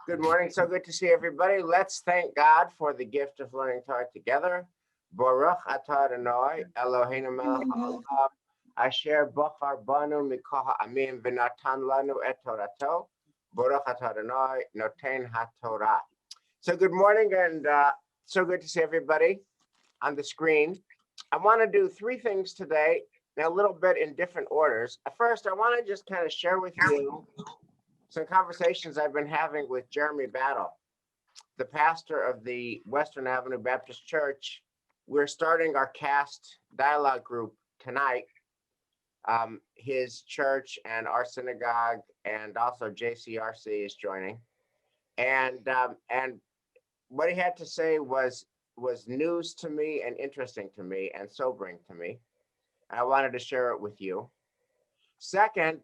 Good morning. So good to see everybody. Let's thank God for the gift of learning Torah together. Baruch atah Adonai Eloheinu melech haolam asher bachar banu mikol ha'amim v'natan lanu et Torato. Baruch atah Adonai noten haTorah. So good morning, and so good to see everybody on the screen. I want to do three things today, a little bit in different orders. First, I want to just kind of share with you some conversations I've been having with Jeremy Battle, the pastor of the Western Avenue Baptist Church. We're starting our cast dialogue group tonight. His church and our synagogue and also JCRC is joining. And what he had to say was news to me and interesting to me and sobering to me. And I wanted to share it with you. Second,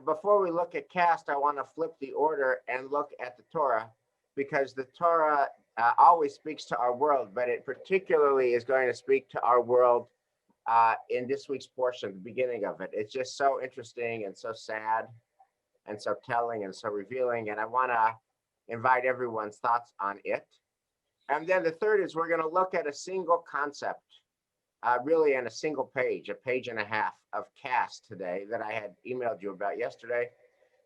before we look at cast, I want to flip the order and look at the Torah, because the Torah always speaks to our world, but it particularly is going to speak to our world in this week's portion, the beginning of it. It's just so interesting and so sad and so telling and so revealing, and I want to invite everyone's thoughts on it. And then the third is we're going to look at a single concept, really in a single page, a page and a half of cast today that I had emailed you about yesterday.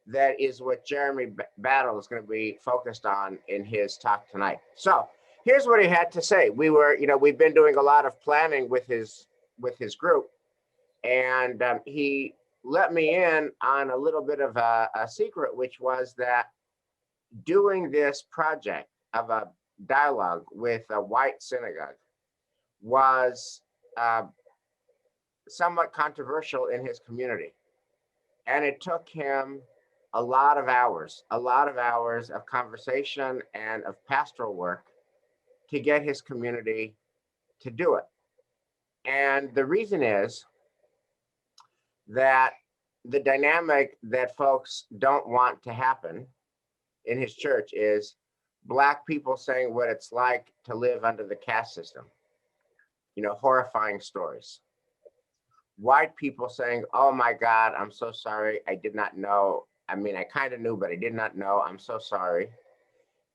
That is what Jeremy Battle is going to be focused on in his talk tonight. So here's what he had to say. We've been doing a lot of planning with his group, and he let me in on a little bit of a secret, which was that doing this project of a dialogue with a white synagogue was somewhat controversial in his community. And it took him a lot of hours of conversation and of pastoral work to get his community to do it. And the reason is that the dynamic that folks don't want to happen in his church is Black people saying what it's like to live under the caste system. Horrifying stories. White people saying, oh my God, I'm so sorry. I did not know. I mean, I kind of knew, but I did not know. I'm so sorry.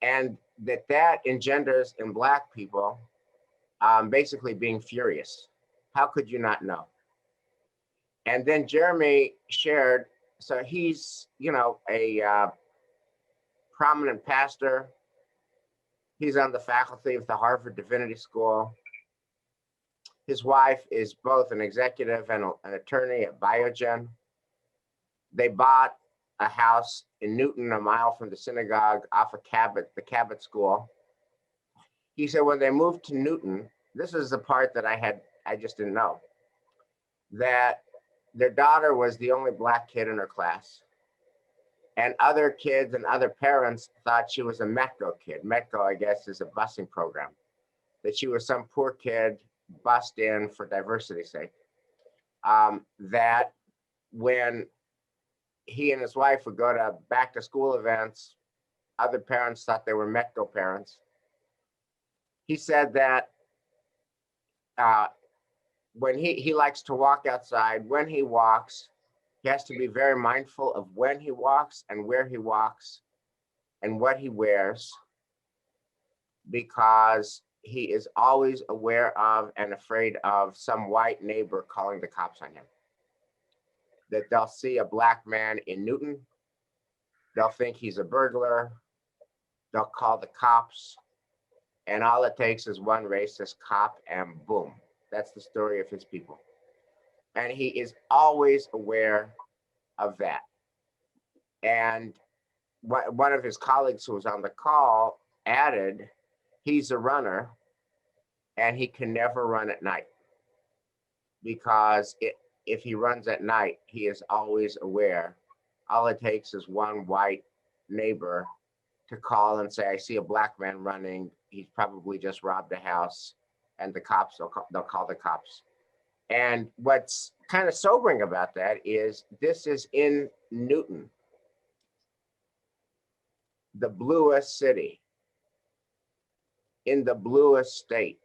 And that engenders in Black people basically being furious. How could you not know? And then Jeremy shared, so he's, a prominent pastor. He's on the faculty of the Harvard Divinity School. His wife is both an executive and an attorney at Biogen. They bought a house in Newton, a mile from the synagogue, off of the Cabot School. He said when they moved to Newton, this is the part that I just didn't know, that their daughter was the only Black kid in her class. And other kids and other parents thought she was a METCO kid. METCO, I guess, is a busing program. That she was some poor kid bussed in for diversity's sake. That when he and his wife would go to back to school events, other parents thought they were METCO parents. He said that when he likes to walk outside, when he walks, he has to be very mindful of when he walks and where he walks and what he wears, because he is always aware of and afraid of some white neighbor calling the cops on him. That they'll see a Black man in Newton, they'll think he's a burglar, they'll call the cops, and all it takes is one racist cop and boom, that's the story of his people. And he is always aware of that. And one of his colleagues who was on the call added, he's a runner and he can never run at night, because if he runs at night, he is always aware. All it takes is one white neighbor to call and say, I see a Black man running. He's probably just robbed a house, and the cops, they'll call the cops. And what's kind of sobering about that is this is in Newton, the bluest city, in the bluest state,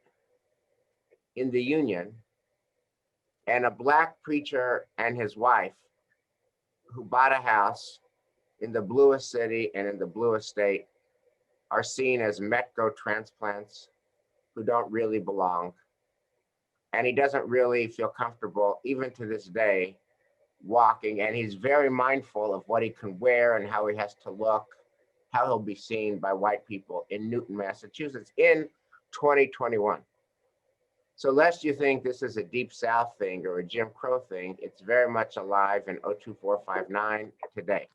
in the Union, and a Black preacher and his wife who bought a house in the bluest city and in the bluest state are seen as Metco transplants who don't really belong. And he doesn't really feel comfortable, even to this day, walking. And he's very mindful of what he can wear and how he has to look, how he'll be seen by white people in Newton, Massachusetts in 2021. So lest you think this is a Deep South thing or a Jim Crow thing, it's very much alive in 02459 today.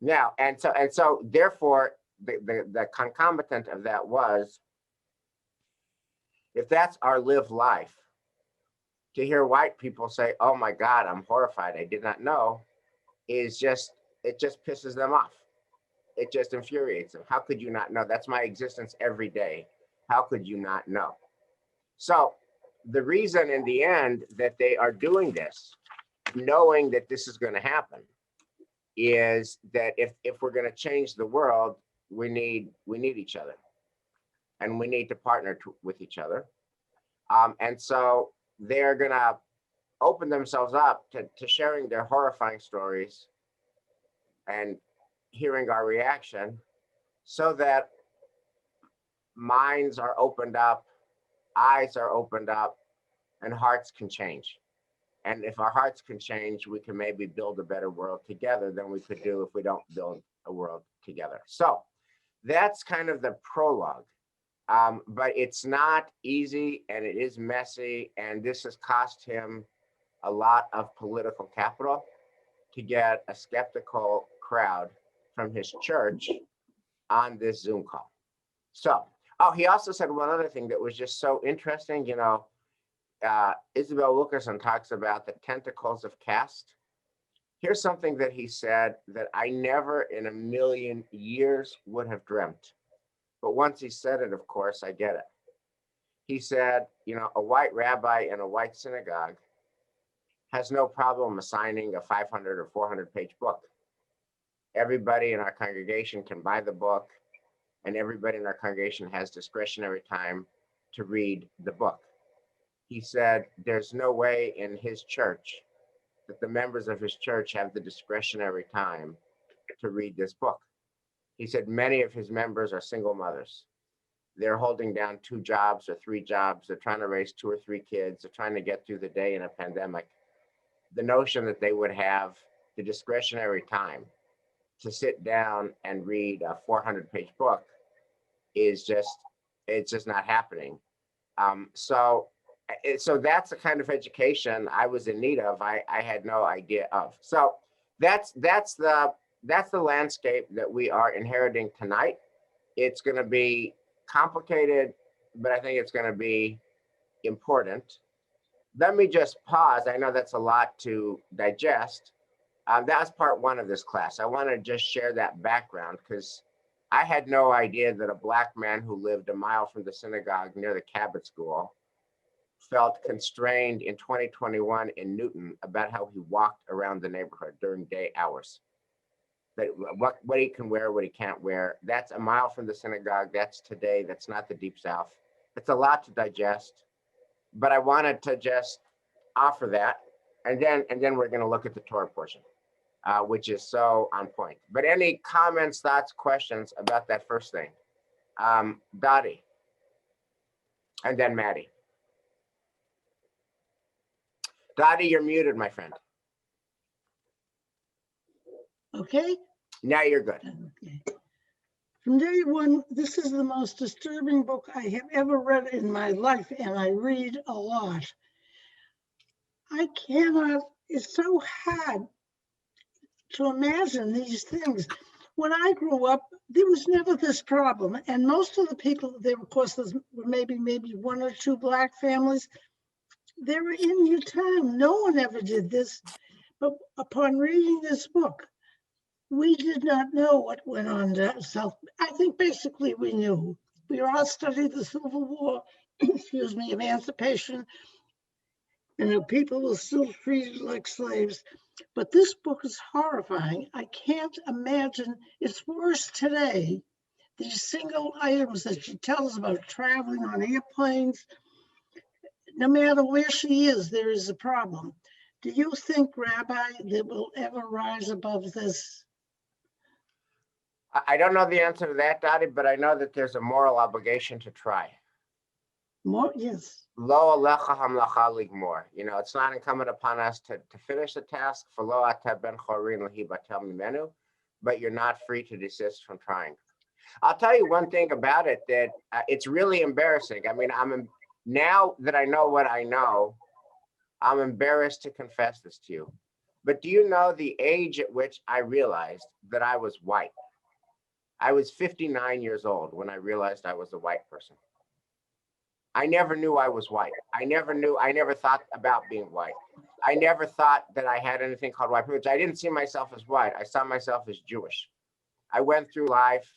Now, and so therefore, the concomitant of that was, if that's our lived life, to hear white people say, "Oh my God, I'm horrified, I did not know," it just pisses them off. It just infuriates them. How could you not know? That's my existence every day. How could you not know? So the reason in the end that they are doing this, knowing that this is going to happen, is that if we're going to change the world, we need each other, and we need to partner with each other. And so they're going to open themselves up to sharing their horrifying stories and hearing our reaction, so that minds are opened up, eyes are opened up, and hearts can change. And if our hearts can change, we can maybe build a better world together than we could do if we don't build a world together. So that's kind of the prologue. But it's not easy, and it is messy, and this has cost him a lot of political capital to get a skeptical crowd from his church on this Zoom call. So, oh, he also said one other thing that was just so interesting. You know, Isabel Wilkerson talks about the tentacles of caste. Here's something that he said that I never in a million years would have dreamt. But once he said it, of course, I get it. He said, you know, a white rabbi in a white synagogue has no problem assigning a 500 or 400-page book. Everybody in our congregation can buy the book, and everybody in our congregation has discretionary time to read the book. He said there's no way in his church that the members of his church have the discretionary time to read this book. He said many of his members are single mothers. They're holding down 2 jobs or 3 jobs. They're trying to raise 2 or 3 kids. They're trying to get through the day in a pandemic. The notion that they would have the discretionary time to sit down and read a 400-page book is just, it's just not happening. So that's the kind of education I was in need of. I had no idea of. So that's the landscape that we are inheriting tonight. It's going to be complicated, but I think it's going to be important. Let me just pause. I know that's a lot to digest. That was part 1 of this class. I want to just share that background because I had no idea that a Black man who lived a mile from the synagogue near the Cabot School felt constrained in 2021 in Newton about how he walked around the neighborhood during day hours. That what he can wear, what he can't wear. That's a mile from the synagogue. That's today. That's not the Deep South. It's a lot to digest, but I wanted to just offer that, and then we're going to look at the Torah portion, which is so on point. But any comments, thoughts, questions about that first thing? Dottie, and then Maddie. Dottie, you're muted, my friend. Okay. Now you're good. Okay. From day one, this is the most disturbing book I have ever read in my life, and I read a lot. I cannot, it's so hard to imagine these things. When I grew up, there was never this problem. And most of the people, there, of course, there were maybe 1 or 2 Black families. They were in your town. No one ever did this. But upon reading this book, we did not know what went on down south. I think basically we knew. We all studied the Civil War, excuse me, emancipation, and people were still treated like slaves. But this book is horrifying. I can't imagine. It's worse today. These single items that she tells about traveling on airplanes, no matter where she is, there is a problem. Do you think, Rabbi, that will ever rise above this? I don't know the answer to that, Dottie, but I know that there's a moral obligation to try. More, yes. Lo alecha hamlacha ligmor. You know, it's not incumbent upon us to finish the task. For lo ata ben chorin lehi batel mimenu, but you're not free to desist from trying. I'll tell you one thing about it that it's really embarrassing. I mean, now that I know what I know, I'm embarrassed to confess this to you. But do you know the age at which I realized that I was white? I was 59 years old when I realized I was a white person. I never knew I was white. I never thought about being white. I never thought that I had anything called white privilege. I didn't see myself as white. I saw myself as Jewish. I went through life.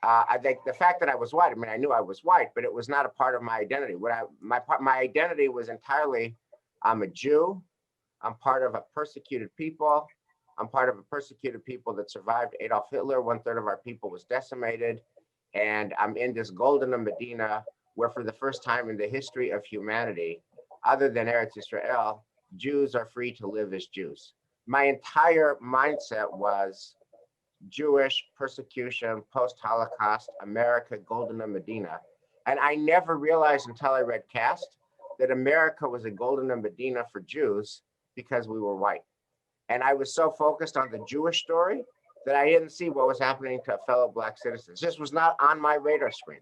I think the fact that I was white, I mean, I knew I was white, but it was not a part of my identity. My identity was entirely, I'm a Jew. I'm part of a persecuted people. I'm part of a persecuted people that survived Adolf Hitler. 1/3 of our people was decimated. And I'm in this golden Medina where for the first time in the history of humanity, other than Eretz Israel, Jews are free to live as Jews. My entire mindset was Jewish persecution, post-Holocaust, America, golden Medina. And I never realized until I read Caste that America was a golden Medina for Jews because we were white. And I was so focused on the Jewish story that I didn't see what was happening to fellow Black citizens. This was not on my radar screen.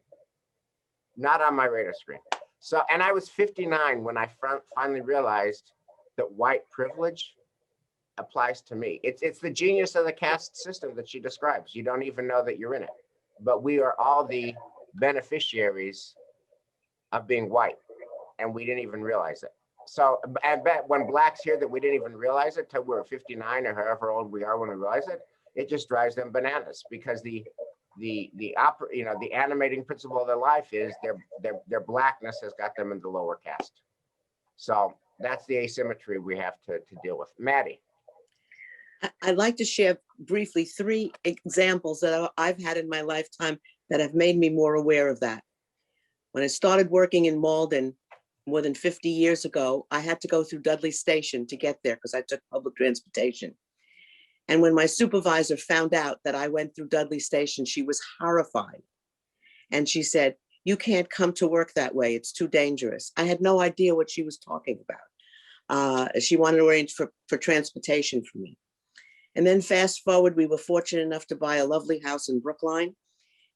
Not on my radar screen. So, and I was 59 when I finally realized that white privilege applies to me. It's the genius of the caste system that she describes. You don't even know that you're in it. But we are all the beneficiaries of being white, and we didn't even realize it. So I bet when Blacks hear that we didn't even realize it till we're 59 or however old we are when we realize it, it just drives them bananas because the animating principle of their life is their Blackness has got them in the lower caste. So that's the asymmetry we have to deal with. Maddie. I'd like to share briefly 3 examples that I've had in my lifetime that have made me more aware of that. When I started working in Malden more than 50 years ago, I had to go through Dudley Station to get there because I took public transportation. And when my supervisor found out that I went through Dudley Station, she was horrified. And she said, "You can't come to work that way. It's too dangerous." I had no idea what she was talking about. She wanted to arrange for transportation for me. And then fast forward, we were fortunate enough to buy a lovely house in Brookline.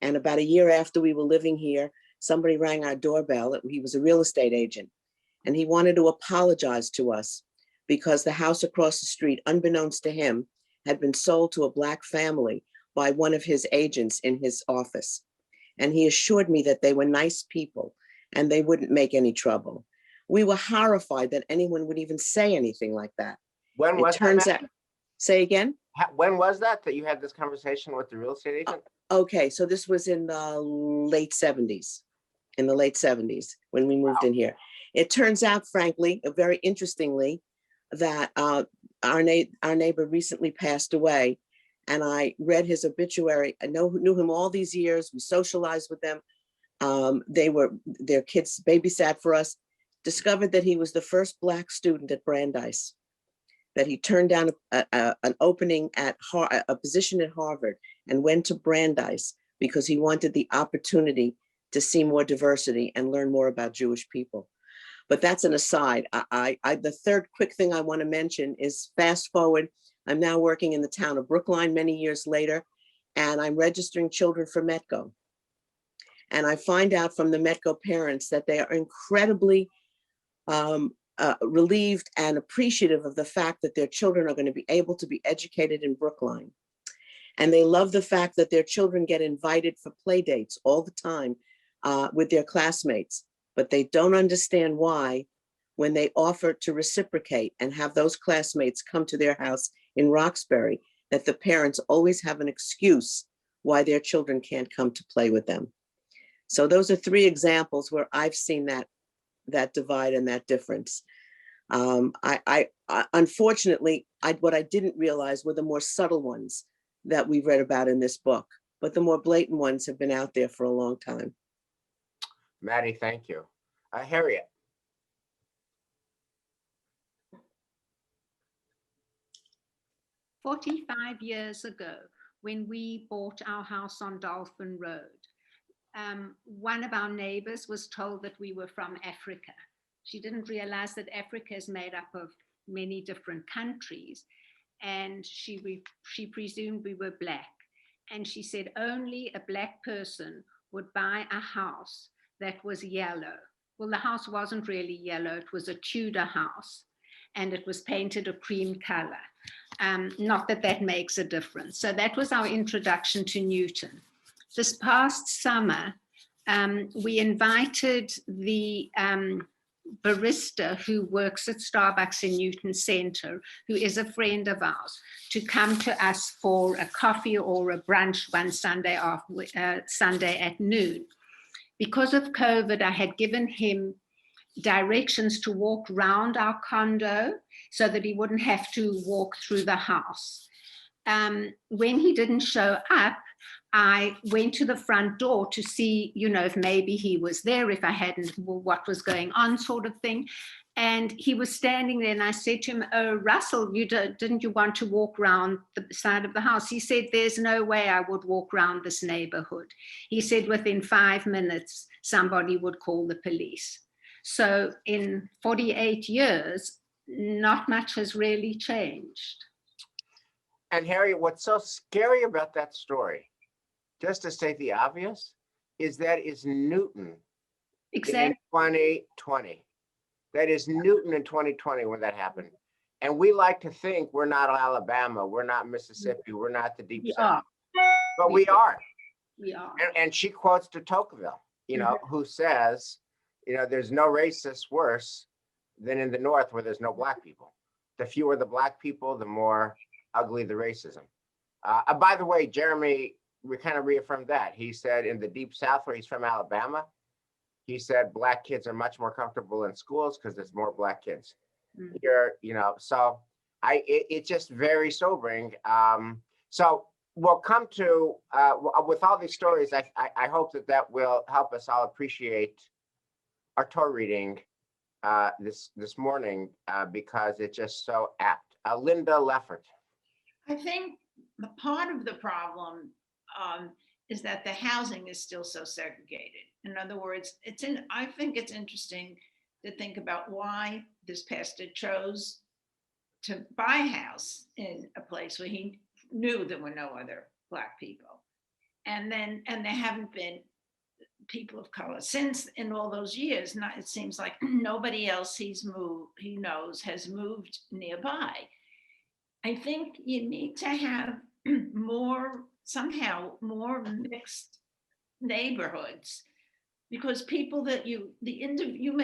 And about a year after we were living here, somebody rang our doorbell. He was a real estate agent. And he wanted to apologize to us because the house across the street, unbeknownst to him, had been sold to a Black family by one of his agents in his office. And he assured me that they were nice people and they wouldn't make any trouble. We were horrified that anyone would even say anything like that. When was it turns that? out, say again? When was that you had this conversation with the real estate agent? Okay, so this was in the late 70s, when we moved in here. It turns out, frankly, very interestingly, that our neighbor recently passed away, and I read his obituary. I knew him all these years. We socialized with them. Their kids babysat for us. Discovered that he was the first Black student at Brandeis. That he turned down an opening at a position at Harvard and went to Brandeis because he wanted the opportunity to see more diversity and learn more about Jewish people. But that's an aside. The third quick thing I want to mention is fast forward. I'm now working in the town of Brookline many years later, and I'm registering children for Metco. And I find out from the Metco parents that they are incredibly relieved and appreciative of the fact that their children are going to be able to be educated in Brookline. And they love the fact that their children get invited for play dates all the time with their classmates, but they don't understand why when they offer to reciprocate and have those classmates come to their house in Roxbury, that the parents always have an excuse why their children can't come to play with them. So those are 3 examples where I've seen that divide and that difference. Unfortunately, what I didn't realize were the more subtle ones that we've read about in this book, but the more blatant ones have been out there for a long time. Maddie, thank you. Harriet. "45 years ago, when we bought our house on Dolphin Road. One of our neighbors was told that we were from Africa. She didn't realize that Africa is made up of many different countries, and she presumed we were Black. And she said only a Black person would buy a house that was yellow. Well, the house wasn't really yellow. It was a Tudor house, and it was painted a cream color. Not that that makes a difference. So that was our introduction to Newton. This past summer, we invited the barista who works at Starbucks in Newton Center, who is a friend of ours, to come to us for a coffee or a brunch one Sunday at noon. Because of COVID, I had given him directions to walk round our condo so that he wouldn't have to walk through the house. When he didn't show up, I went to the front door to see, if maybe he was there, if I hadn't, what was going on, sort of thing. And he was standing there, and I said to him, "Oh, Russell, didn't you want to walk around the side of the house?" He said, "There's no way I would walk around this neighborhood." He said within 5 minutes, somebody would call the police. So in 48 years, not much has really changed. And Harriet, what's so scary about that story, just to state the obvious, is that is Newton Exactly. in 2020. That is Newton in 2020 when that happened. And we like to think we're not Alabama, we're not Mississippi, we're not the deep We South. are. But we are. We are. And she quotes de Tocqueville, who says, there's no racist worse than in the North where there's no Black people. The fewer the Black people, the more ugly the racism. By the way, Jeremy, we kind of reaffirmed that. He said in the deep South, where he's from, Alabama, he said Black kids are much more comfortable in schools because there's more Black kids. Mm-hmm. Here, so it's just very sobering. So we'll come to, with all these stories, I hope that will help us all appreciate our Torah reading this morning because it's just so apt. Linda Leffert. I think the part of the problem is that the housing is still so segregated. In other words, I think it's interesting to think about why this pastor chose to buy a house in a place where he knew there were no other Black people. And there haven't been people of color since in all those years. It seems like nobody else he knows has moved nearby. I think you need to have more mixed neighborhoods, because people that the individual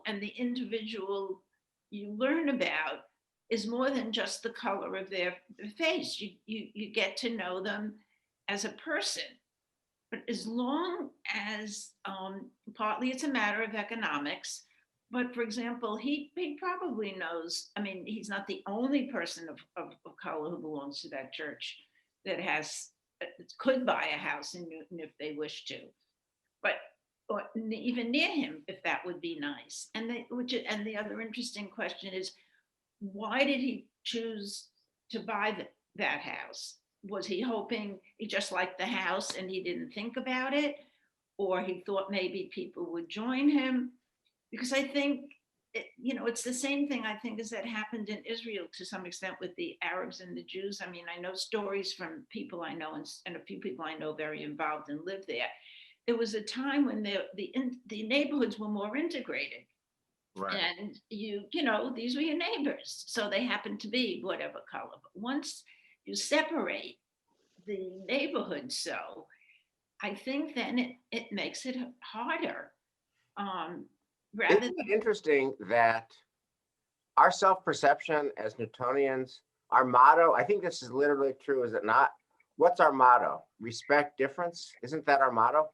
and the individual you learn about is more than just the color of their face. You get to know them as a person. But as long as partly it's a matter of economics, but for example, he probably knows, he's not the only person of color who belongs to that church that could buy a house in Newton if they wish to, or even near him, if that would be nice. And the other interesting question is, why did he choose to buy that house? Was he hoping he just liked the house and he didn't think about it? Or he thought maybe people would join him? Because I think, it's the same thing, I think, as that happened in Israel to some extent with the Arabs and the Jews. I know stories from people I know and a few people I know very involved and live there. It was a time when the neighborhoods were more integrated. Right. And these were your neighbors. So they happened to be whatever color. But once you separate the neighborhood, so I think then it makes it harder. Isn't it interesting that our self-perception as Newtonians, our motto, I think this is literally true, is it not? What's our motto? Respect difference? Isn't that our motto?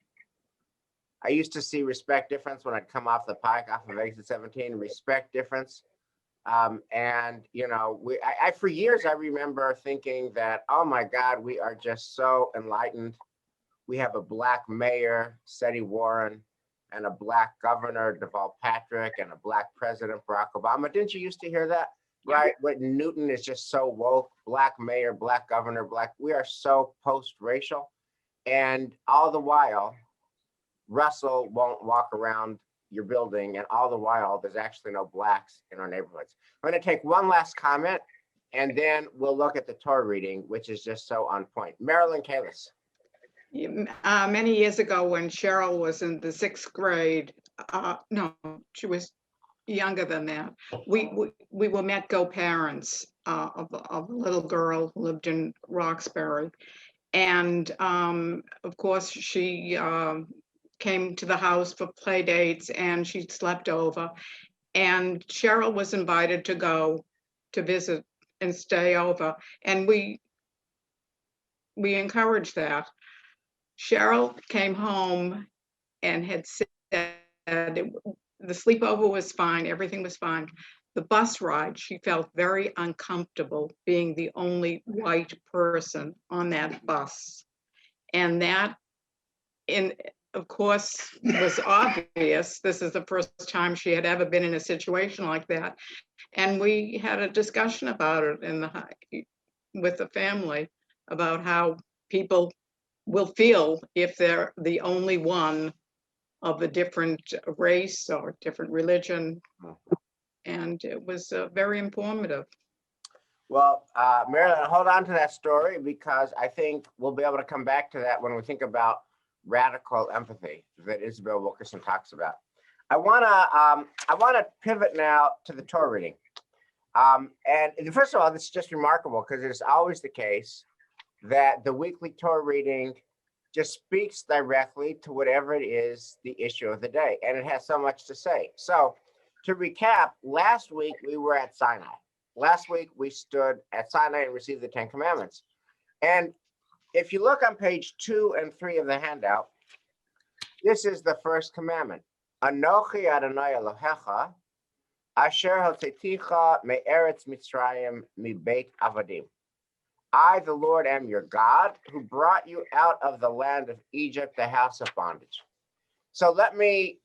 I used to see respect difference when I'd come off the pike, off of exit 17, respect difference. For years, I remember thinking that, oh my God, we are just so enlightened. We have a Black mayor, Seti Warren, and a Black governor, Deval Patrick, and a Black president, Barack Obama. Didn't you used to hear that? right? But Newton is just so woke, black mayor, black governor, we are so post-racial. And all the while, Russell won't walk around your building, and all the while, there's actually no blacks in our neighborhoods. I'm going to take one last comment, and then we'll look at the Torah reading, which is just so on point. Marilyn Kalis. Many years ago, when Cheryl was in the 6th grade, no, she was younger than that. We were Metco parents of a little girl who lived in Roxbury. And of course, she came to the house for play dates, and she slept over. And Cheryl was invited to go to visit and stay over. And we encouraged that. Cheryl came home and had said the sleepover was fine, everything was fine. The bus ride, she felt very uncomfortable being the only white person on that bus. And that, of course, was obvious. This is the first time she had ever been in a situation like that. And we had a discussion about it with the family about how people will feel if they're the only one of a different race or different religion. And it was very informative. Well, Marilyn, hold on to that story, because I think we'll be able to come back to that when we think about radical empathy that Isabel Wilkerson talks about. I wanna pivot now to the Torah reading. And first of all, this is just remarkable, because it is always the case that the weekly Torah reading just speaks directly to whatever it is the issue of the day, and it has so much to say. So to recap, last week we were at Sinai. Last week we stood at Sinai and received the 10 Commandments. And if you look on page 2 and 3 of the handout, this is the first commandment. Anochi Adonai Elohecha, asher hotzeticha me'eretz Mitzrayim mibeit avadim. I, the Lord, am your God, who brought you out of the land of Egypt, the house of bondage. So let me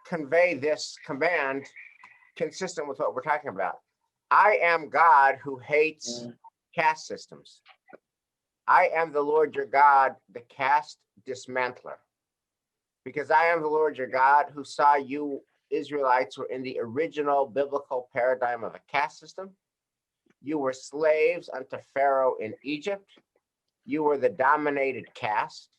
convey this command consistent with what we're talking about. I am God who hates caste systems. I am the Lord your God, the caste dismantler. Because I am the Lord your God who saw you Israelites were in the original biblical paradigm of a caste system. You were slaves unto Pharaoh in Egypt. You were the dominated caste.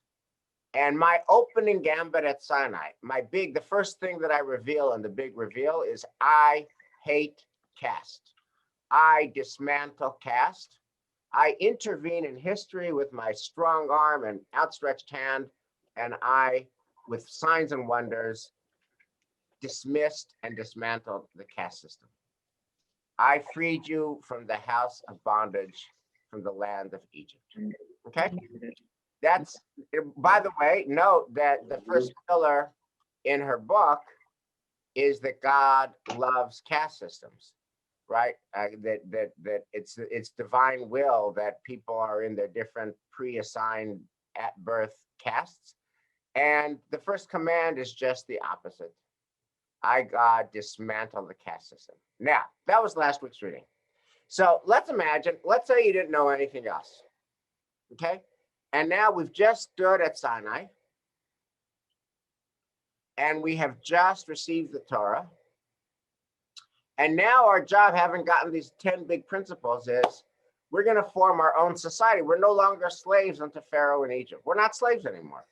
And my opening gambit at Sinai, the first thing that I reveal, and the big reveal, is I hate caste. I dismantle caste. I intervene in history with my strong arm and outstretched hand, and I, with signs and wonders, dismissed and dismantled the caste system. I freed you from the house of bondage, from the land of Egypt. Okay? That's, by the way, note that the first pillar in her book is that God loves caste systems, right? That it's divine will that people are in their different pre-assigned at birth castes. And the first command is just the opposite. I, God, dismantle the caste system. Now, that was last week's reading. So let's say you didn't know anything else, okay? And now we've just stood at Sinai, and we have just received the Torah. And now our job, having gotten these 10 big principles, is we're going to form our own society. We're no longer slaves unto Pharaoh in Egypt. We're not slaves anymore.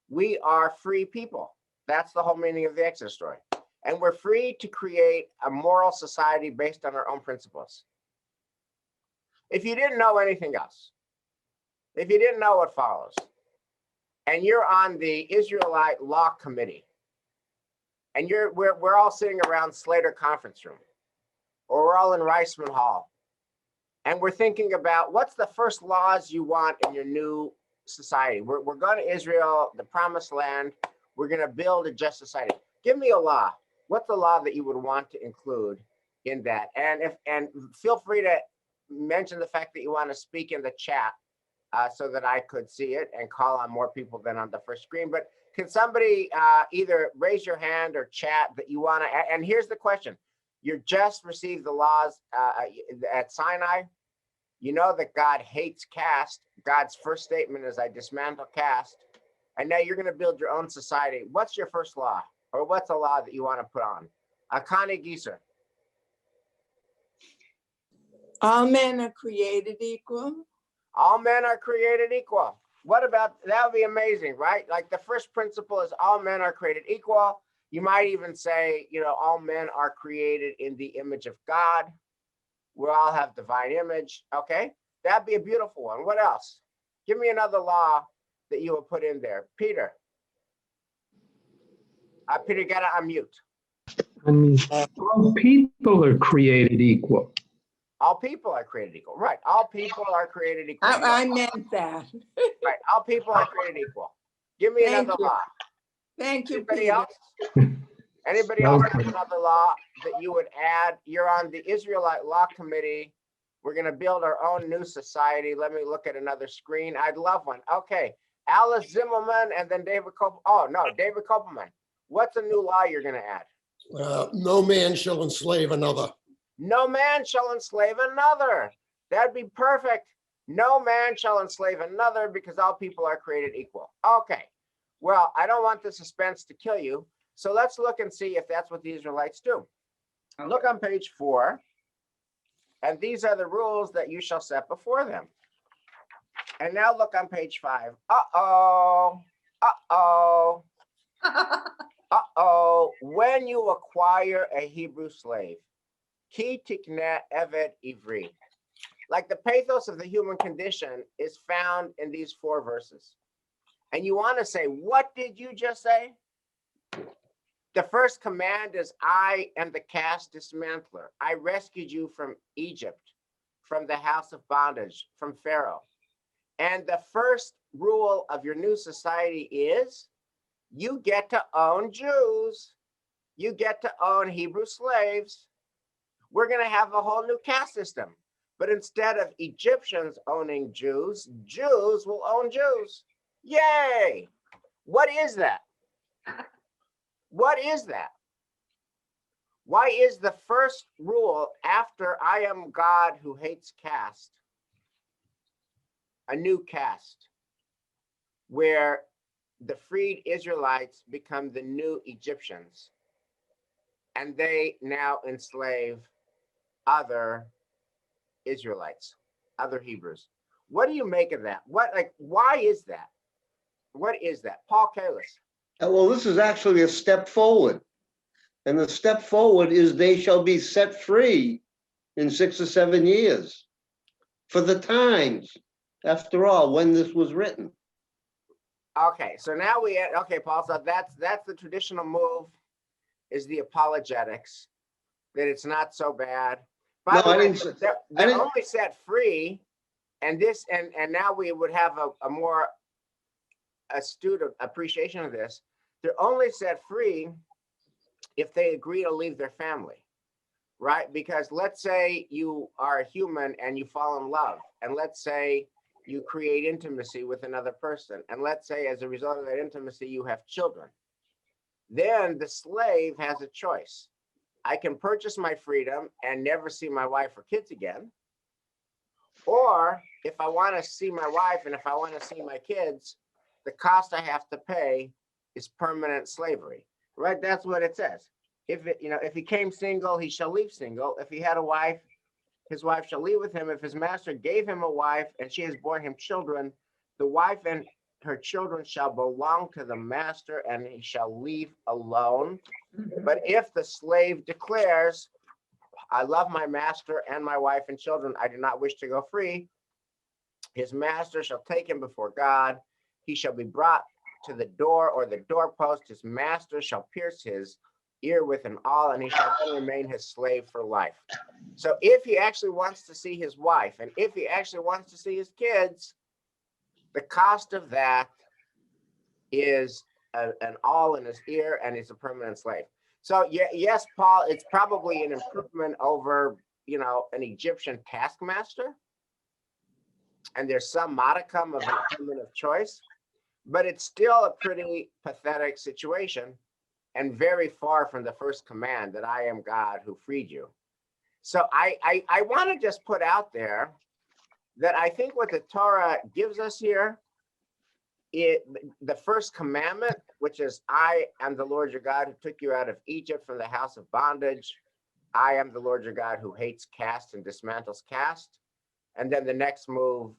We are free people. That's the whole meaning of the Exodus story. And we're free to create a moral society based on our own principles. If you didn't know anything else, if you didn't know what follows, and you're on the Israelite Law Committee, and we're all sitting around Slater Conference Room, or we're all in Reisman Hall, and we're thinking about what's the first laws you want in your new society. We're going to Israel, the promised land. We're going to build a just society. Give me a law. What's the law that you would want to include in that? And feel free to mention the fact that you want to speak in the chat so that I could see it and call on more people than on the first screen. But can somebody either raise your hand or chat that you want to? And here's the question: You just received the laws at Sinai. You know that God hates caste. God's first statement is, I dismantle caste. And now you're going to build your own society. What's your first law? Or what's a law that you want to put on? Akane Giser. All men are created equal. All men are created equal. What about, that would be amazing, right? Like the first principle is all men are created equal. You might even say, you know, all men are created in the image of God. We all have divine image. Okay, that'd be a beautiful one. What else? Give me another law that you would put in there. Peter. Peter, you gotta unmute. All people are created equal. All people are created equal. Right. All people are created equal. I meant that. Right. All people are created equal. Give me Thank another you. law. Thank you, Anybody Peter. else? Anybody else have another law that you would add? You're on the Israelite Law Committee. We're going to build our own new society. Let me look at another screen. I'd love one. Okay. Alice Zimmerman and then David Kopelman. Oh, no, David Kopelman. What's a new law you're going to add? No man shall enslave another. No man shall enslave another. That'd be perfect. No man shall enslave another because all people are created equal. Okay. Well, I don't want the suspense to kill you. So let's look and see if that's what the Israelites do. Look on page 4. And these are the rules that you shall set before them. And now look on page 5. Uh-oh. Uh-oh. Uh-oh. When you acquire a Hebrew slave, ki tikneh eved ivri. Like the pathos of the human condition is found in these 4 verses. And you want to say, what did you just say? The first command is, I am the caste dismantler. I rescued you from Egypt, from the house of bondage, from Pharaoh. And the first rule of your new society is, you get to own Jews. You get to own Hebrew slaves. We're going to have a whole new caste system. But instead of Egyptians owning Jews, Jews will own Jews. Yay! What is that? What is that? Why is the first rule after I am God who hates caste a new caste where the freed Israelites become the new Egyptians and they now enslave other Israelites, other Hebrews? What do you make of that? Why is that? What is that? Paul Kalis. Well, this is actually a step forward. And the step forward is they shall be set free in 6 or 7 years for the times, after all, when this was written. Okay, so now okay, Paul, so that's the traditional move, is the apologetics, that it's not so bad. By the way, they're only set free, and now we would have a more astute appreciation of this. They're only set free if they agree to leave their family, right? Because let's say you are a human and you fall in love, and let's say you create intimacy with another person, and let's say as a result of that intimacy you have children. Then the slave has a choice. I can purchase my freedom and never see my wife or kids again. Or if I want to see my wife and if I want to see my kids, the cost I have to pay is permanent slavery, right? That's what it says. If he came single, he shall leave single. If he had a wife, his wife shall leave with him. If his master gave him a wife and she has borne him children, the wife and her children shall belong to the master and he shall leave alone. But if the slave declares, I love my master and my wife and children, I do not wish to go free, his master shall take him before God. He shall be brought to the door or the doorpost. His master shall pierce his ear with an awl, and he shall then remain his slave for life. So if he actually wants to see his wife, and if he actually wants to see his kids, the cost of that is an awl in his ear, and he's a permanent slave. So yes, Paul, it's probably an improvement over, an Egyptian taskmaster. And there's some modicum of an improvement of choice, but it's still a pretty pathetic situation. and very far from the first command that I am God who freed you. So I want to just put out there that I think what the Torah gives us here, the first commandment, which is, I am the Lord your God who took you out of Egypt from the house of bondage. I am the Lord your God who hates caste and dismantles caste. And then the next move,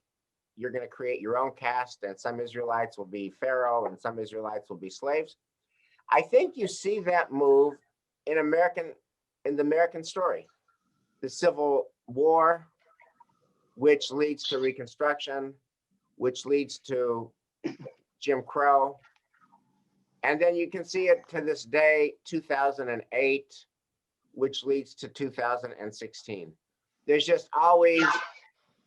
you're going to create your own caste, and some Israelites will be Pharaoh and some Israelites will be slaves. I think you see that move in the American story. The Civil War, which leads to Reconstruction, which leads to Jim Crow. And then you can see it to this day, 2008, which leads to 2016. There's just always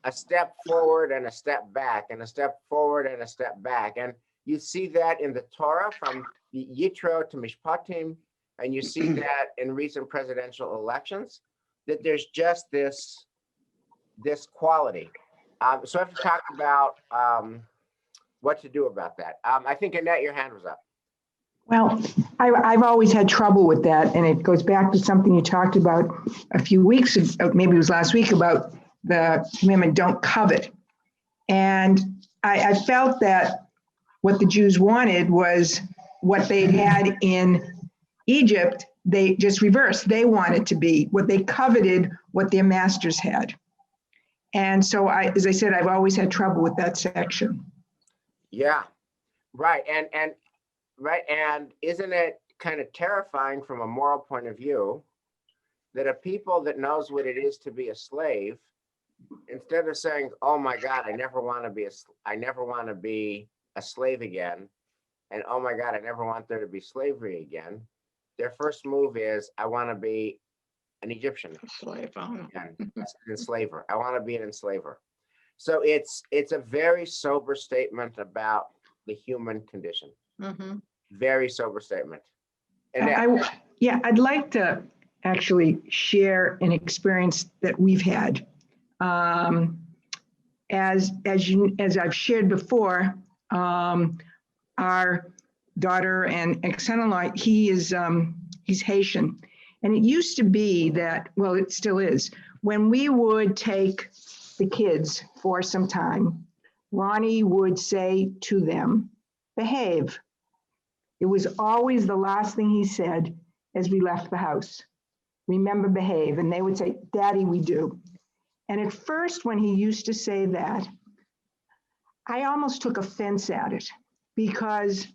a step forward and a step back, and a step forward and a step back. And you see that in the Torah from Yitro to Mishpatim, and you see that in recent presidential elections, that there's just this quality. So I have to talk about what to do about that. I think, Annette, your hand was up. Well, I've always had trouble with that, and it goes back to something you talked about a few weeks ago, maybe it was last week, about the commandment, don't covet. And I felt that what the Jews wanted was what they had in Egypt, they just reversed. They wanted to be what they coveted, what their masters had. And so, as I said, I've always had trouble with that section. Yeah, right. And isn't it kind of terrifying from a moral point of view that a people that knows what it is to be a slave, instead of saying, "Oh my God, I never want to be a slave again," and "Oh my God, I never want there to be slavery again," their first move is, "I want to be an Egyptian, Slave owner. an enslaver. I want to be an enslaver." So it's a very sober statement about the human condition. Mm-hmm. Very sober statement. And I'd like to actually share an experience that we've had. As I've shared before, our daughter and son-in-law, he's Haitian, and it used to be that, well, it still is, when we would take the kids for some time, Ronnie would say to them, "Behave." It was always the last thing he said as we left the house. "Remember, behave." And they would say, "Daddy, we do." And at first, when he used to say that, I almost took offense at it, because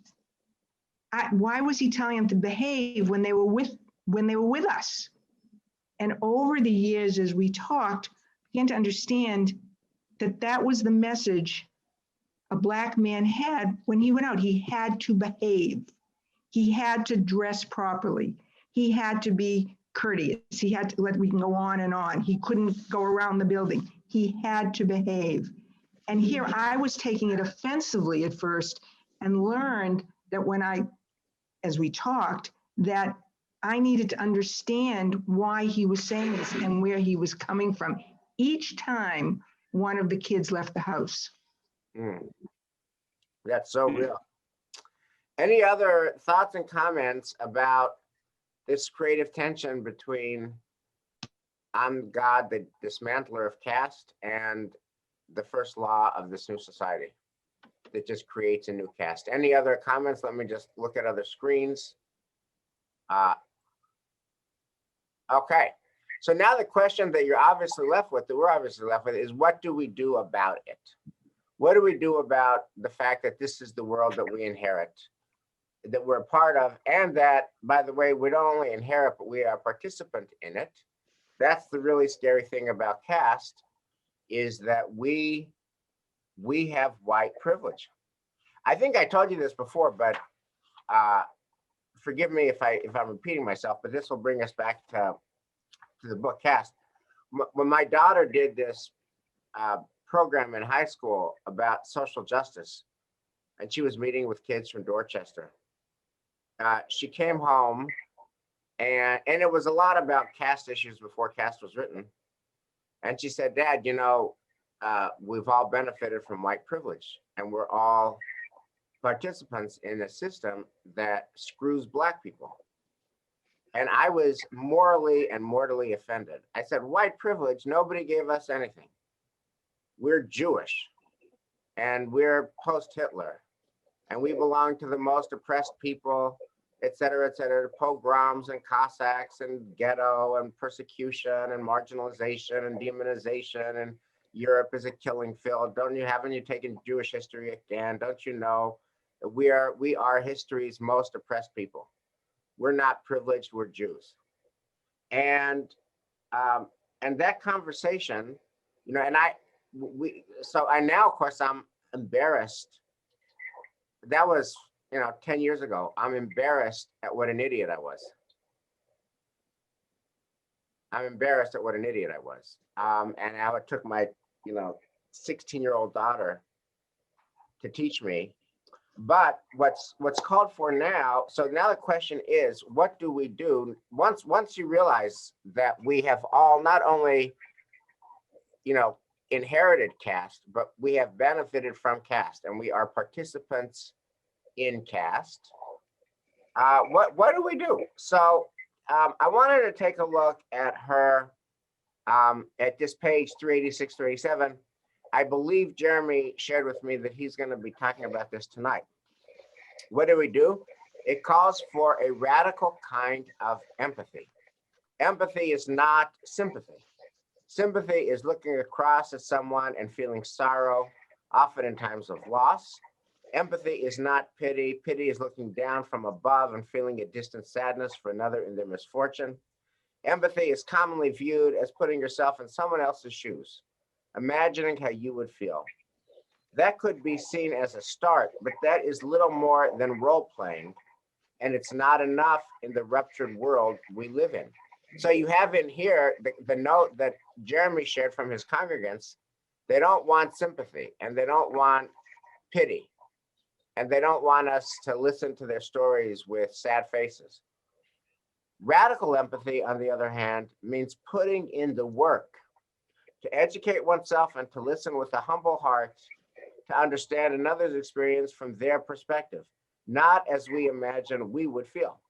why was he telling them to behave when they were with us? And over the years, as we talked, I began to understand that that was the message a Black man had when he went out. He had to behave. He had to dress properly. He had to be courteous. He had to we can go on and on. He couldn't go around the building. He had to behave. And here I was taking it offensively at first, and learned that as we talked, that I needed to understand why he was saying this and where he was coming from each time one of the kids left the house. That's so real. Any other thoughts and comments about this creative tension between I'm God, the dismantler of caste, and the first law of this new society that just creates a new caste? Any other comments? Let me just look at other screens. Okay, so now the question that you're obviously left with, that we're obviously left with, is what do we do about it? What do we do about the fact that this is the world that we inherit, that we're a part of, and that, by the way, we don't only inherit, but we are a participant in it? That's the really scary thing about caste, is that we have white privilege. I think I told you this before, but forgive me if I'm repeating myself, but this will bring us back to the book Caste. When my daughter did this program in high school about social justice, and she was meeting with kids from Dorchester, she came home, and it was a lot about caste issues before caste was written. And she said, "Dad, we've all benefited from white privilege, and we're all participants in a system that screws Black people." And I was morally and mortally offended. I said, white privilege, nobody gave us anything. We're Jewish and we're post-Hitler and we belong to the most oppressed people, et cetera, pogroms and Cossacks and ghetto and persecution and marginalization and demonization, and Europe is a killing field. Haven't you taken Jewish history again? Don't you know we are history's most oppressed people? We're not privileged, we're Jews. And that conversation, you know, so I now, of course, I'm embarrassed. That was, you know, 10 years ago. I'm embarrassed at what an idiot I was. I'm embarrassed at what an idiot I was. And how it took my, you know, 16-year-old daughter to teach me. But what's called for now, so now the question is, what do we do once you realize that we have all not only, you know, inherited caste, but we have benefited from caste and we are participants in caste. What do we do? So I wanted to take a look at her at this page 386, 387. I believe Jeremy shared with me that he's going to be talking about this tonight. What do we do? It calls for a radical kind of empathy. Empathy is not sympathy. Sympathy is looking across at someone and feeling sorrow, often in times of loss. Empathy is not pity. Pity is looking down from above and feeling a distant sadness for another in their misfortune. Empathy is commonly viewed as putting yourself in someone else's shoes, imagining how you would feel. That could be seen as a start, but that is little more than role-playing, and it's not enough in the ruptured world we live in. So you have in here the note that Jeremy shared from his congregants. They don't want sympathy, and they don't want pity, and they don't want us to listen to their stories with sad faces. Radical empathy, on the other hand, means putting in the work to educate oneself and to listen with a humble heart, to understand another's experience from their perspective, not as we imagine we would feel.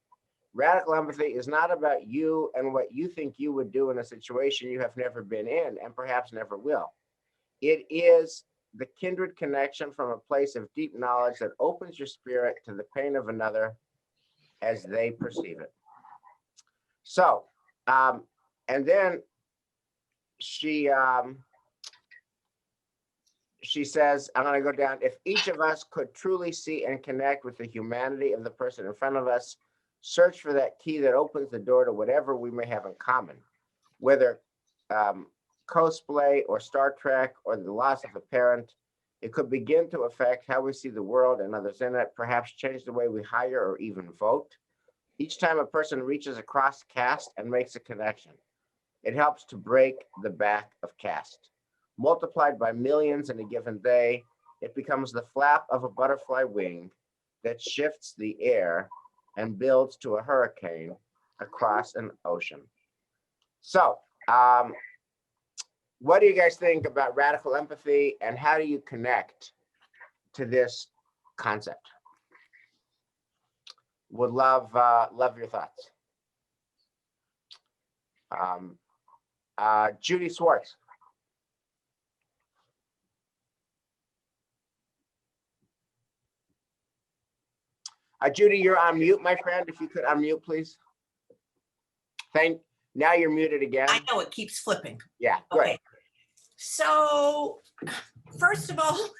Radical empathy is not about you and what you think you would do in a situation you have never been in and perhaps never will. It is the kindred connection from a place of deep knowledge that opens your spirit to the pain of another as they perceive it. So, and then she says, I'm going to go down. If each of us could truly see and connect with the humanity of the person in front of us, search for that key that opens the door to whatever we may have in common, whether cosplay or Star Trek or the loss of a parent, it could begin to affect how we see the world and others in it, perhaps change the way we hire or even vote. Each time a person reaches across caste and makes a connection, it helps to break the back of caste. Multiplied by millions in a given day, it becomes the flap of a butterfly wing that shifts the air and builds to a hurricane across an ocean. So, what do you guys think about radical empathy, and how do you connect to this concept? Would love your thoughts. Judy Swartz. Judy, you're on mute, my friend. If you could unmute, please. Now you're muted again. I know it keeps flipping. Yeah, good. Okay. So, first of all,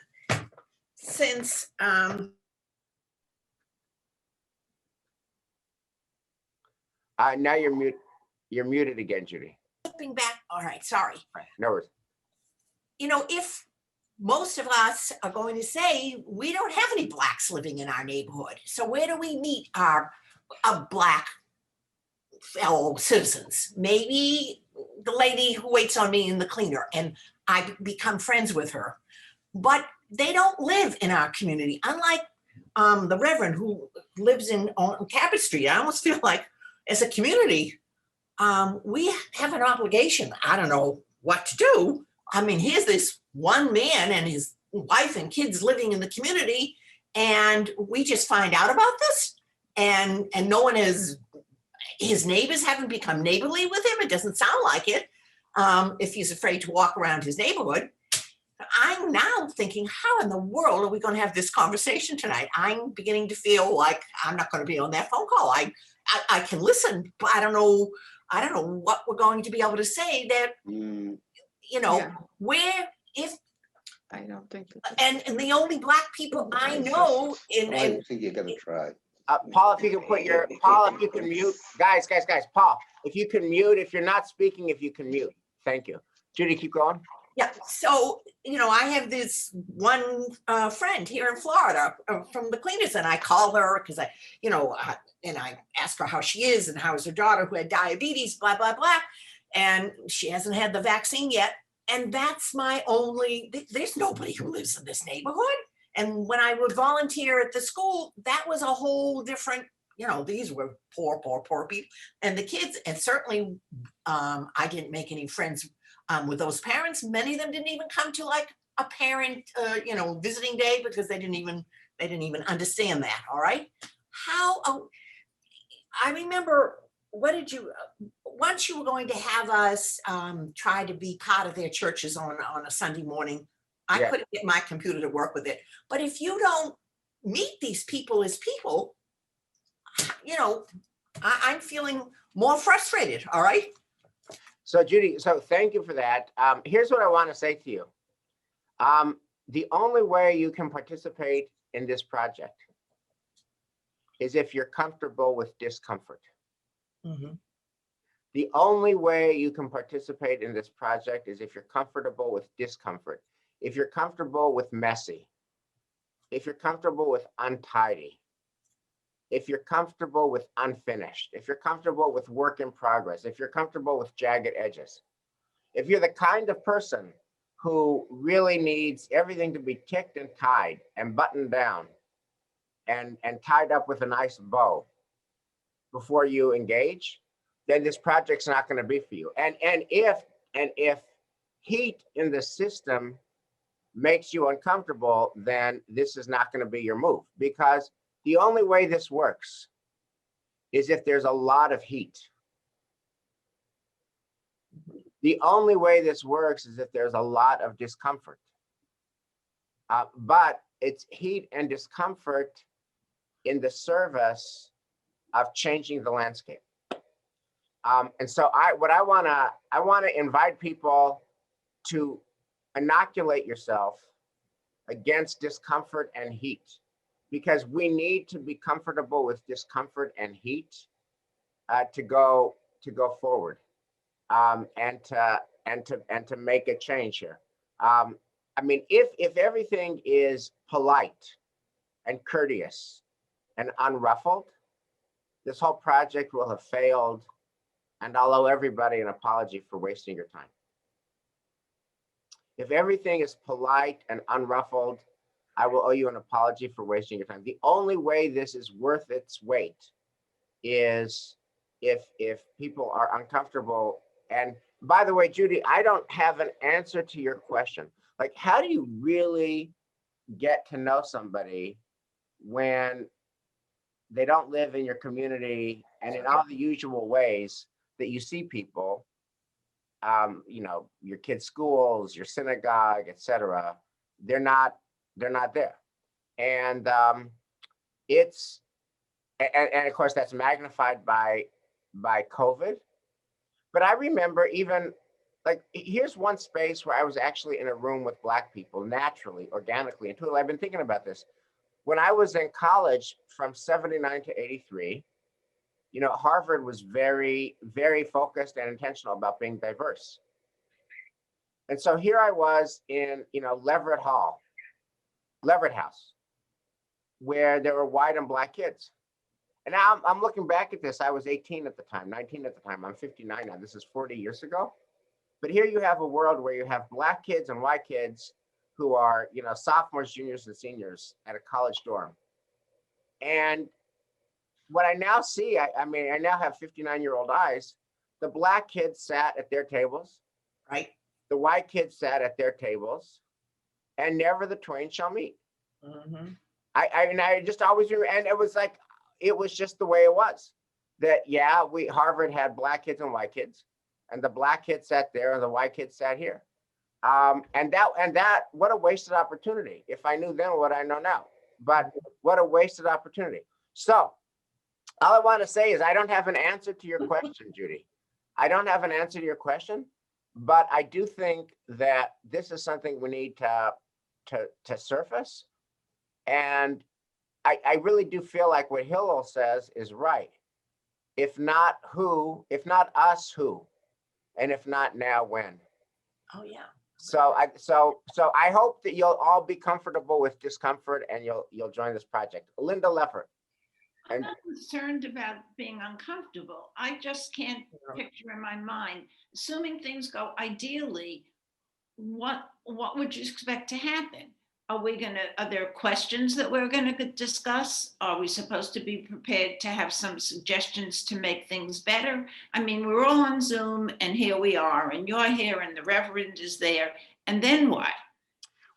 since now you're mute. You're muted again, Judy. flipping back, all right, sorry. No worries. You know, if most of us are going to say we don't have any blacks living in our neighborhood, so where do we meet our black fellow citizens? Maybe the lady who waits on me in the cleaner, and I become friends with her. But they don't live in our community. Unlike the Reverend who lives on Cabot Street, I almost feel like as a community, we have an obligation. I don't know what to do. I mean, here's this one man and his wife and kids living in the community, and we just find out about this, and no one has his neighbors haven't become neighborly with him. It doesn't sound like it. If he's afraid to walk around his neighborhood. I'm now thinking, how in the world are we going to have this conversation tonight? I'm beginning to feel like I'm not going to be on that phone call. I can listen, but I don't know what we're going to be able to say that, you know, Yeah. where if I don't think. and the only Black people I know in I think you gotta try. Paul, if you can put your, Paul, if you can mute, guys, Paul, if you can mute, if you're not speaking, if you can mute. Thank you. Judy, keep going. yeah. So, you know, I have this one friend here in Florida from the cleaners, and I call her because and I ask her how she is and how is her daughter who had diabetes, blah, blah, blah. And she hasn't had the vaccine yet. And that's my only, there's nobody who lives in this neighborhood. And when I would volunteer at the school, that was a whole different, you know, these were poor people. And the kids, and certainly I didn't make any friends with those parents. Many of them didn't even come to like a parent, visiting day because they didn't even understand that. All right. I remember, once you were going to have us try to be part of their churches on a Sunday morning. I couldn't get my computer to work with it. But if you don't meet these people as people, you know, I'm feeling more frustrated. All right. So Judy, so thank you for that. Here's what I want to say to you. The only way you can participate in this project is if you're comfortable with discomfort. Mm-hmm. The only way you can participate in this project is if you're comfortable with discomfort. If you're comfortable with messy, if you're comfortable with untidy, if you're comfortable with unfinished, if you're comfortable with work in progress, if you're comfortable with jagged edges, if you're the kind of person who really needs everything to be ticked and tied and buttoned down and tied up with a nice bow before you engage, then this project's not going to be for you. And if heat in the system makes you uncomfortable, then this is not going to be your move, because the only way this works is if there's a lot of heat. The only way this works is if there's a lot of discomfort. But it's heat and discomfort in the service of changing the landscape. And so I want to invite people to inoculate yourself against discomfort and heat, because we need to be comfortable with discomfort and heat to go forward and to make a change here. I mean, if everything is polite and courteous and unruffled, this whole project will have failed, and I'll owe everybody an apology for wasting your time. If everything is polite and unruffled, I will owe you an apology for wasting your time. The only way this is worth its weight is if people are uncomfortable. And by the way, Judy, I don't have an answer to your question. Like, how do you really get to know somebody when they don't live in your community and in all the usual ways that you see people? Your kids' schools, your synagogue, etc. They're not there. And and of course that's magnified by COVID. But I remember even, like, here's one space where I was actually in a room with Black people naturally, organically, and I've been thinking about this. When I was in college from 79 to 83, Harvard was very, very focused and intentional about being diverse. And so here I was in, Leverett House, where there were white and Black kids. And now I'm looking back at this. I was 18 at the time, 19 at the time. I'm 59 now. This is 40 years ago. But here you have a world where you have Black kids and white kids who are, sophomores, juniors, and seniors at a college dorm. And what I now see, I now have 59-year-old eyes. The Black kids sat at their tables, right? The white kids sat at their tables, and never the twain shall meet. Mm-hmm. I just always remember, and it was just the way it was. that, yeah, Harvard had black kids and white kids, and the black kids sat there and the white kids sat here. And that, what a wasted opportunity. If I knew then what I know now, but what a wasted opportunity. So all I want to say is I don't have an answer to your question, Judy. I don't have an answer to your question, but I do think that this is something we need to surface. And I really do feel like what Hillel says is right. If not who, if not us, who? And if not now, when? Oh, yeah. So I hope that you'll all be comfortable with discomfort and you'll join this project. Linda Leffert. I'm not concerned about being uncomfortable. I just can't picture in my mind, assuming things go ideally, what would you expect to happen? Are there questions that we're gonna discuss? Are we supposed to be prepared to have some suggestions to make things better? I mean, we're all on Zoom and here we are and you're here and the Reverend is there. And then what?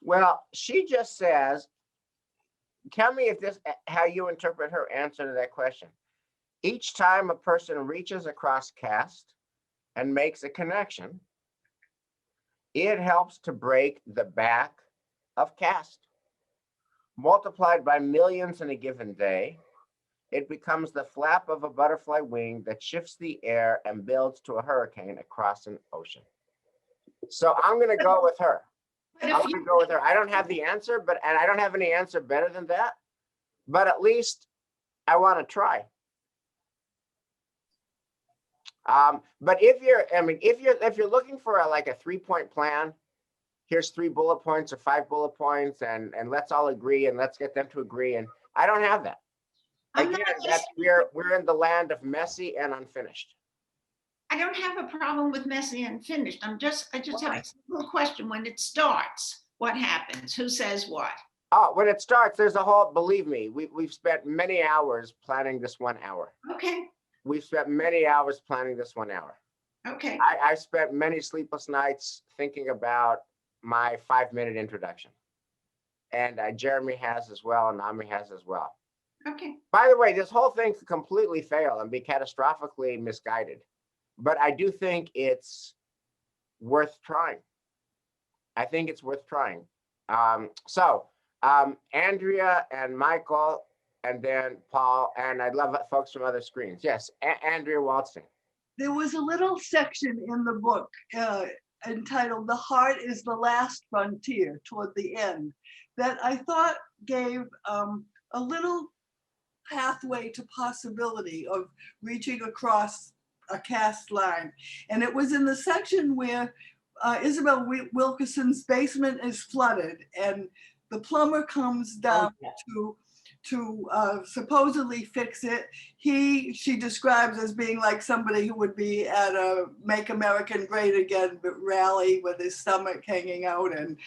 Well, she just says, tell me if this, how you interpret her answer to that question. Each time a person reaches across caste and makes a connection, it helps to break the back of caste. Multiplied by millions in a given day, it becomes the flap of a butterfly wing that shifts the air and builds to a hurricane across an ocean. So I'm going to go with her. I'm going to go with her. I don't have the answer, and I don't have any answer better than that, but at least I want to try. But if you're looking for like a 3-point plan, here's 3 bullet points or 5 bullet points, and let's all agree and let's get them to agree. And I don't have that. Again, we're in the land of messy and unfinished. I don't have a problem with messy and finished. I just have a simple question. When it starts, what happens? Who says what? Oh, when it starts, there's a whole, believe me, we've spent many hours planning this 1 hour. Okay. We've spent many hours planning this 1 hour. Okay. I've spent many sleepless nights thinking about my 5-minute introduction. And Jeremy has as well, and Nami has as well. Okay. By the way, this whole thing could completely fail and be catastrophically misguided. But I do think it's worth trying. I think it's worth trying. Andrea and Michael, and then Paul, and I'd love folks from other screens. Yes, Andrea Waltzing. There was a little section in the book entitled "The Heart is the Last Frontier" toward the end that I thought gave a little pathway to possibility of reaching across a caste line. And it was in the section where Isabel Wilkerson's basement is flooded and the plumber comes down to supposedly fix it. She describes as being like somebody who would be at a Make America Great Again rally with his stomach hanging out and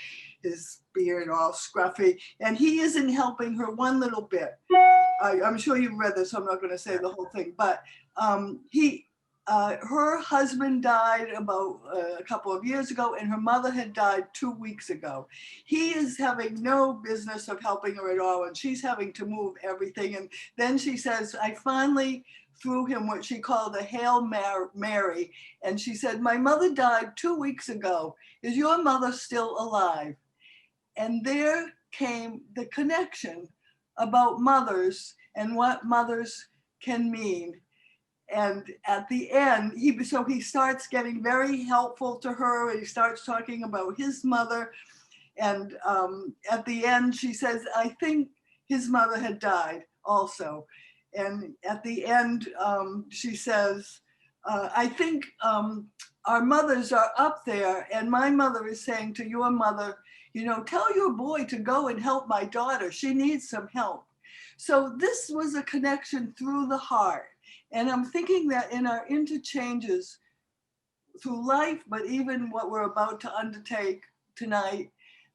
his beard all scruffy. And he isn't helping her one little bit. I'm sure you've read this, so I'm not going to say the whole thing, but her husband died about a couple of years ago, and her mother had died 2 weeks ago. He is having no business of helping her at all, and she's having to move everything. And then she says, I finally threw him what she called a Hail Mary. And she said, my mother died 2 weeks ago. Is your mother still alive? And there came the connection about mothers and what mothers can mean. And at the end, he starts getting very helpful to her, and he starts talking about his mother. And at the end, she says, I think his mother had died also. And at the end, she says, I think our mothers are up there, and my mother is saying to your mother, tell your boy to go and help my daughter. She needs some help. So this was a connection through the heart. And I'm thinking that in our interchanges through life, but even what we're about to undertake tonight,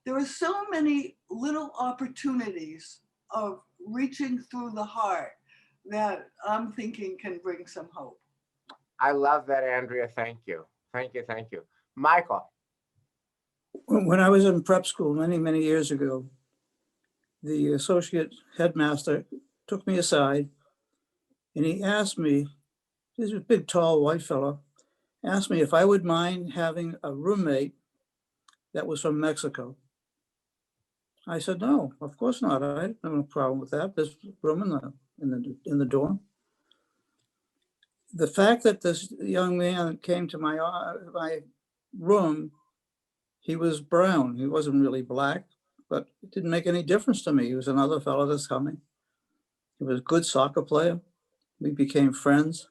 there are so many little opportunities of reaching through the heart that I'm thinking can bring some hope. I love that, Andrea. Thank you. Thank you. Thank you. Michael. When I was in prep school many, many years ago, the associate headmaster took me aside and he asked me He's a big, tall, white fellow, asked me if I would mind having a roommate that was from Mexico. I said, no, of course not. I have no problem with that. There's room in the dorm. The fact that this young man came to my room, he was brown. He wasn't really black, but it didn't make any difference to me. He was another fellow that's coming. He was a good soccer player. We became friends.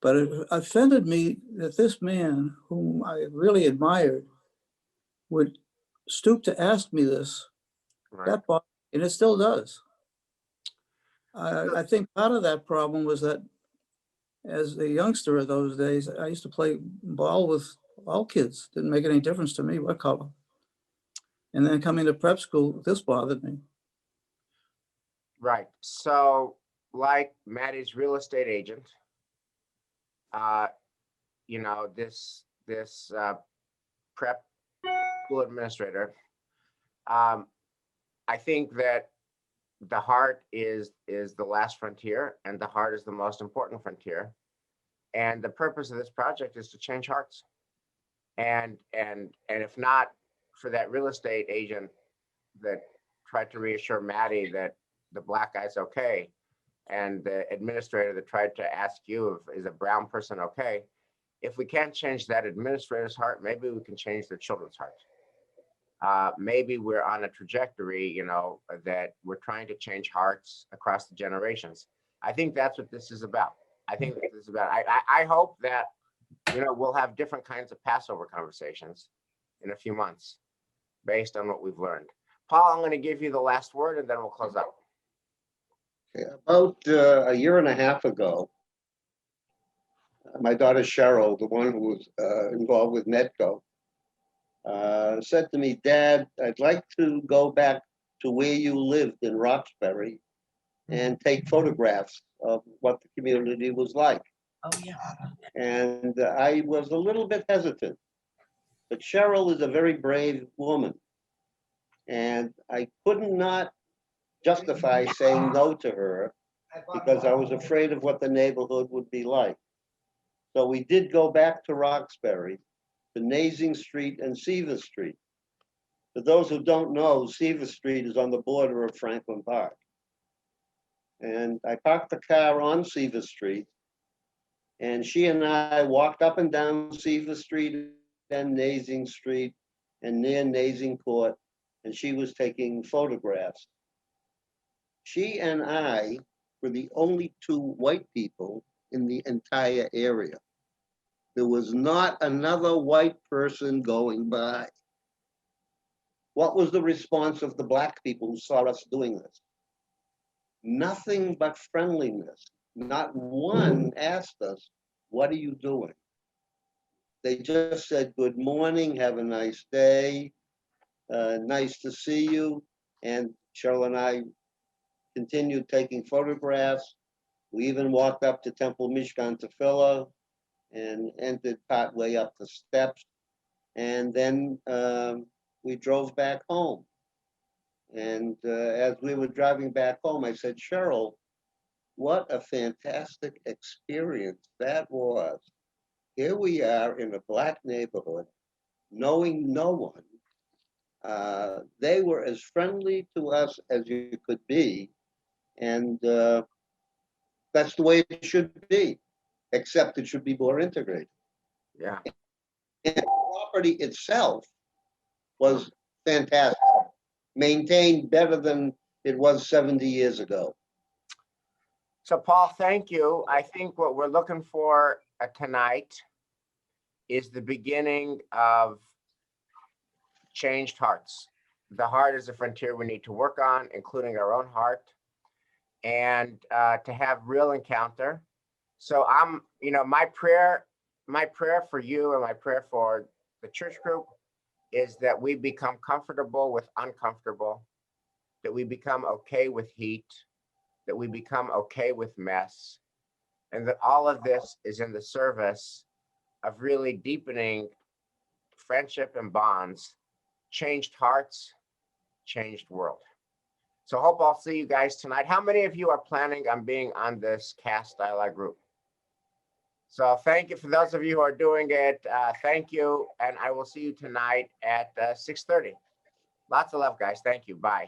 But it offended me that this man, whom I really admired, would stoop to ask me this. Right. That bothered me, and it still does. I think part of that problem was that as a youngster of those days, I used to play ball with all kids. Didn't make any difference to me what color. And then coming to prep school, this bothered me. Right. So, like Maddie's real estate agent, you know, this prep school administrator, I think that the heart is the last frontier, and the heart is the most important frontier. And the purpose of this project is to change hearts. And if not for that real estate agent that tried to reassure Maddie that the black guy's okay, and the administrator that tried to ask you if is a brown person okay, if we can't change that administrator's heart, maybe we can change the children's heart. Maybe we're on a trajectory, you know, that we're trying to change hearts across the generations. I think that's what this is about. I hope that, you know, we'll have different kinds of Passover conversations in a few months based on what we've learned. Paul, I'm going to give you the last word and then we'll close out. About a year and a half ago, my daughter Cheryl, the one who was involved with Medco, said to me, Dad, I'd like to go back to where you lived in Roxbury and take photographs of what the community was like. Oh, yeah. And I was a little bit hesitant, but Cheryl is a very brave woman. And I could not justify saying no to her because I was afraid of what the neighborhood would be like. So we did go back to Roxbury, to Nazing Street and Seaver Street. For those who don't know, Seaver Street is on the border of Franklin Park. And I parked the car on Seaver Street, and she and I walked up and down Seaver Street and Nazing Street and near Nazing Court, and she was taking photographs. She and I were the only two white people in the entire area. There was not another white person going by. What was the response of the black people who saw us doing this? Nothing but friendliness. Not one asked us, what are you doing? They just said, good morning, have a nice day, nice to see you. And Cheryl and I continued taking photographs. We even walked up to Temple Mishkan Tefillah and entered partway up the steps. And then we drove back home. And as we were driving back home, I said, Cheryl, what a fantastic experience that was. Here we are in a black neighborhood, knowing no one. They were as friendly to us as you could be. And that's the way it should be, except it should be more integrated. Yeah. And the property itself was fantastic, maintained better than it was 70 years ago. So Paul, thank you. I think what we're looking for tonight is the beginning of changed hearts. The heart is a frontier we need to work on, including our own heart, and to have real encounter. So I'm, you know, my prayer for you and my prayer for the church group is that we become comfortable with uncomfortable, that we become okay with heat, that we become okay with mess, and that all of this is in the service of really deepening friendship and bonds, changed hearts, changed world. So hope I'll see you guys tonight. How many of you are planning on being on this cast dialogue group? So thank you for those of you who are doing it. Thank you. And I will see you tonight at 6:30. Lots of love, guys. Thank you. Bye.